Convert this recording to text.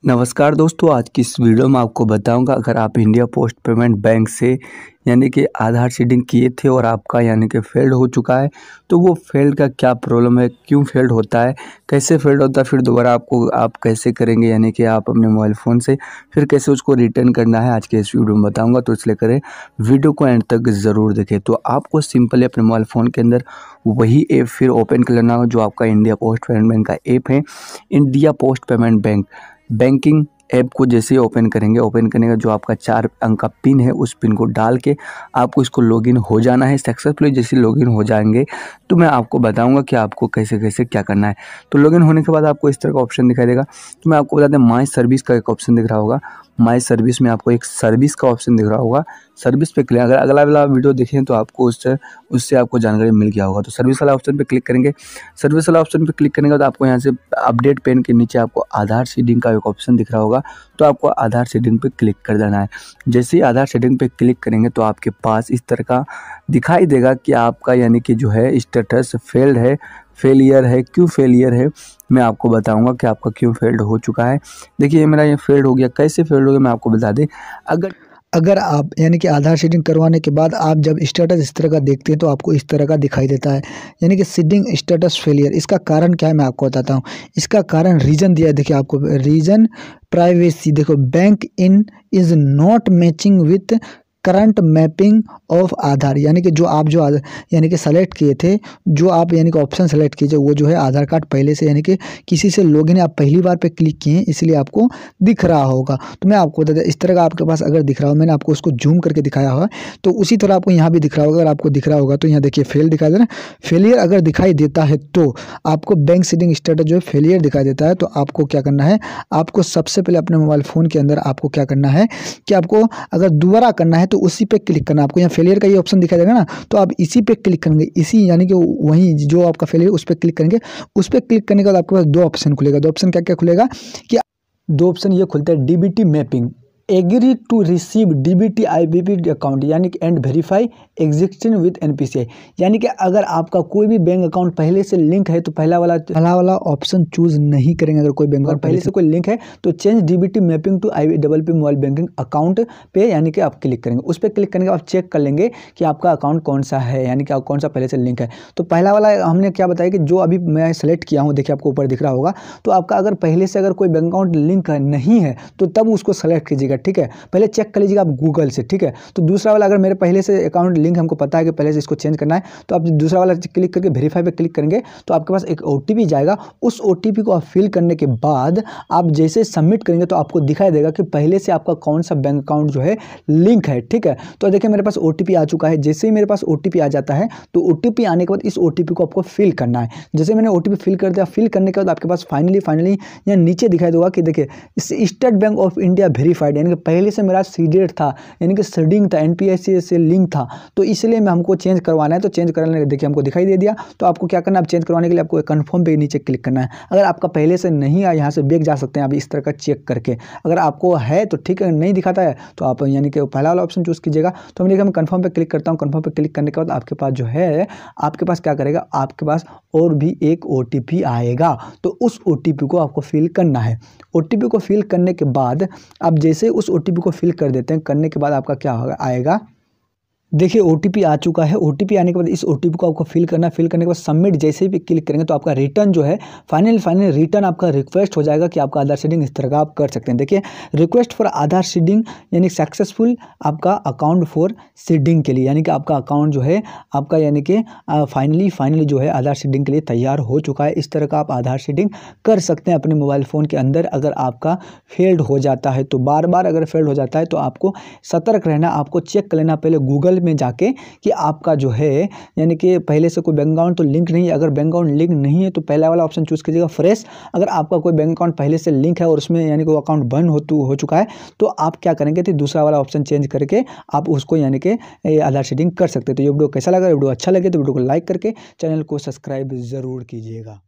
नमस्कार दोस्तों, आज की इस वीडियो में आपको बताऊंगा अगर आप इंडिया पोस्ट पेमेंट बैंक से यानी कि आधार सीडिंग किए थे और आपका यानी कि फेल्ड हो चुका है तो वो फेल्ड का क्या प्रॉब्लम है, क्यों फेल्ड होता है, कैसे फेल्ड होता है, फिर दोबारा आप कैसे करेंगे यानी कि आप अपने मोबाइल फ़ोन से फिर कैसे उसको रिटर्न करना है, आज के इस वीडियो में बताऊँगा। तो इसलिए करें वीडियो को एंड तक ज़रूर देखें। तो आपको सिंपली अपने मोबाइल फ़ोन के अंदर वही ऐप फिर ओपन कर लेना हो जो आपका इंडिया पोस्ट पेमेंट बैंक का ऐप है। India post payment bank banking app को जैसे ही ओपन करेंगे, ओपन करने का जो आपका 4 अंक का पिन है उस पिन को डाल के आपको इसको लॉगिन हो जाना है। सक्सेसफुली जैसे लॉगिन हो जाएंगे तो मैं आपको बताऊंगा कि आपको कैसे कैसे क्या करना है। तो लॉगिन होने के बाद आपको इस तरह का ऑप्शन दिखाई देगा। तो मैं आपको बता दें, माई सर्विस का एक ऑप्शन दिख रहा होगा। माई सर्विस में आपको एक सर्विस का ऑप्शन दिख रहा होगा। सर्विस पे क्लिक, अगर अगला वाला वीडियो देखें तो आपको उससे आपको जानकारी मिल गया होगा। तो सर्विस वाला ऑप्शन पे क्लिक करेंगे। सर्विस वाला ऑप्शन पे क्लिक करने के बाद आपको यहाँ से अपडेट पेन के नीचे आपको आधार सीडिंग का एक ऑप्शन दिख रहा होगा। तो आपको आधार सीडिंग पे क्लिक कर देना है। जैसे ही आधार सीडिंग पे क्लिक करेंगे तो आपके पास इस तरह का दिखाई देगा कि आपका यानी कि जो है स्टेटस फेल्ड है, फेलियर है। क्यों फेलियर है मैं आपको बताऊंगा कि आपका क्यों फेल्ड हो चुका है। देखिए मेरा ये फेल्ड हो गया। कैसे फेल्ड हो गया मैं आपको बता दें। अगर आप यानी कि आधार सीडिंग करवाने के बाद आप जब स्टेटस इस तरह का देखते हैं तो आपको इस तरह का दिखाई देता है, यानी कि सीडिंग स्टेटस फेलियर। इसका कारण क्या है मैं आपको बताता हूँ। इसका कारण रीजन दिया है, देखिए आपको रीजन प्राइवेसी। देखो, bank in is not matching with current mapping of Aadhaar, यानी कि जो आप यानी कि सेलेक्ट किए थे, जो आप यानी कि ऑप्शन सेलेक्ट कीजिए वो जो है आधार कार्ड पहले से यानी कि किसी से लॉगिन आप पहली बार पे क्लिक किए हैं इसलिए आपको दिख रहा होगा। तो मैं आपको बता दें, इस तरह का आपके पास अगर दिख रहा हो, मैंने आपको उसको जूम करके दिखाया हुआ है तो उसी तरह आपको यहाँ भी दिख रहा होगा। अगर आपको दिख रहा होगा तो यहाँ देखिए फेल दिखाई दे रहा है। फेलियर अगर दिखाई देता है तो आपको बैंक सीडिंग स्टेटस जो है फेलियर दिखाई देता है तो आपको क्या करना है, आपको सबसे पहले अपने मोबाइल फ़ोन के अंदर आपको क्या करना है कि आपको अगर दोबारा करना है तो उसी पे क्लिक करना। आपको यहाँ फेलियर का ये ऑप्शन दिखाई देगा ना, तो आप इसी पे क्लिक करेंगे, इसी यानी कि वहीं जो आपका फेलियर उस पे क्लिक करेंगे। उस पे क्लिक करने के बाद आपके पास दो ऑप्शन खुलेगा। दो ऑप्शन क्या क्या खुलेगा कि दो ऑप्शन ये खुलता है, DBT mapping, agree to receive DBT IBP account, यानी कि and verify existing with NPCI, यानी कि अगर आपका कोई भी बैंक अकाउंट पहले से लिंक है तो पहला वाला ऑप्शन चूज नहीं करेंगे। अगर कोई बैंक अकाउंट पहले से कोई लिंक है तो change DBT mapping to IBP mobile banking account पे यानी कि आप क्लिक करेंगे। उस पर क्लिक करने के बाद चेक कर लेंगे कि आपका अकाउंट कौन सा है, यानी कि कौन सा पहले से लिंक है। तो पहला वाला हमने क्या बताया कि जो अभी मैं सेलेक्ट किया हूँ, देखिए आपको ऊपर दिख रहा होगा। तो आपका अगर पहले से अगर कोई बैंक अकाउंट लिंक नहीं है तो तब उसको सेलेक्ट कीजिएगा, ठीक है। पहले चेक कर लीजिएगा आप गूगल से, ठीक है। तो दूसरा वाला, अगर मेरे पहले से अकाउंट लिंक हमको पता है कि पहले से इसको चेंज करना है तो आप दूसरा वाला क्लिक करके वेरीफाई पे क्लिक करेंगे तो आपके पास एक ओटीपी जाएगा। उस ओटीपी को आप फिल करने के बाद आप जैसे सबमिट करेंगे तो आपको दिखाई देगा कि पहले से आपका कौन सा बैंक अकाउंट जो है लिंक है, ठीक है। तो देखिए मेरे पास ओटीपी आ चुका है। जैसे ही मेरे पास ओटीपी आ जाता है तो ओटीपी आने के बाद इस ओटीपी को आपको फिल करना है। जैसे मैंने ओटीपी फिल कर दिया, फिल करने के बाद आपके पास फाइनली यहाँ नीचे दिखाई देगा कि देखिए state bank of India verified, यानी कि पहले से मेरा सीडेड था, यानी कि सीडिंग था, एनपीएससी से लिंक था, तो इसलिए मैं हमको चेंज करवाना है। तो चेंज करने देखिए हमको दिखाई दे दिया। तो आपको क्या करना है, चेंज करवाने के लिए आपको कंफर्म पे नीचे क्लिक करना है। अगर आपका पहले से नहीं है, यहाँ से बैक जा सकते हैं आप इस तरह का चेक करके। अगर आपको है तो ठीक है, नहीं दिखाता है तो आप यानी कि पहला वाला ऑप्शन चूज कीजिएगा। तो मैं कंफर्म पे क्लिक करता हूँ। कंफर्म पे क्लिक करने के बाद आपके पास जो है, आपके पास क्या करेगा, आपके पास और भी एक ओटीपी आएगा। तो उस ओटीपी को आपको फिल करना है। ओटीपी को फिल करने के बाद आप जैसे उस ओटीपी को फिल कर देते हैं, करने के बाद आपका क्या होगा, आएगा, देखिए ओटीपी आ चुका है। ओटीपी आने के बाद इस ओटीपी को आपको फिल करना है। फिल करने के बाद सबमिट जैसे भी क्लिक करेंगे तो आपका रिटर्न जो है फाइनल रिटर्न आपका रिक्वेस्ट हो जाएगा कि आपका आधार सीडिंग इस तरह का आप कर सकते हैं। देखिए रिक्वेस्ट फॉर आधार सीडिंग यानी सक्सेसफुल आपका अकाउंट फॉर सीडिंग के लिए, यानी कि आपका अकाउंट जो है आपका यानी कि फाइनली जो है आधार सीडिंग के लिए तैयार हो चुका है। इस तरह का आप आधार सीडिंग कर सकते हैं अपने मोबाइल फ़ोन के अंदर। अगर आपका फेल्ड हो जाता है तो बार अगर फेल्ड हो जाता है तो आपको सतर्क रहना, आपको चेक कर लेना पहले गूगल में जाके कि आपका जो है यानी कि पहले से कोई बैंक अकाउंट तो लिंक नहीं है। अगर बैंक अकाउंट लिंक नहीं है तो पहला वाला ऑप्शन चूज कीजिएगा फ्रेश। अगर आपका कोई बैंक अकाउंट पहले से लिंक है और उसमें यानी कि वो अकाउंट बंद हो चुका है तो आप क्या करेंगे, तो दूसरा वाला ऑप्शन चेंज करके आप उसको यानी कि आधार सीडिंग कर सकते हैं। तो ये वीडियो कैसा लगा, वीडियो अच्छा लगे तो वीडियो को लाइक करके चैनल को सब्सक्राइब जरूर कीजिएगा।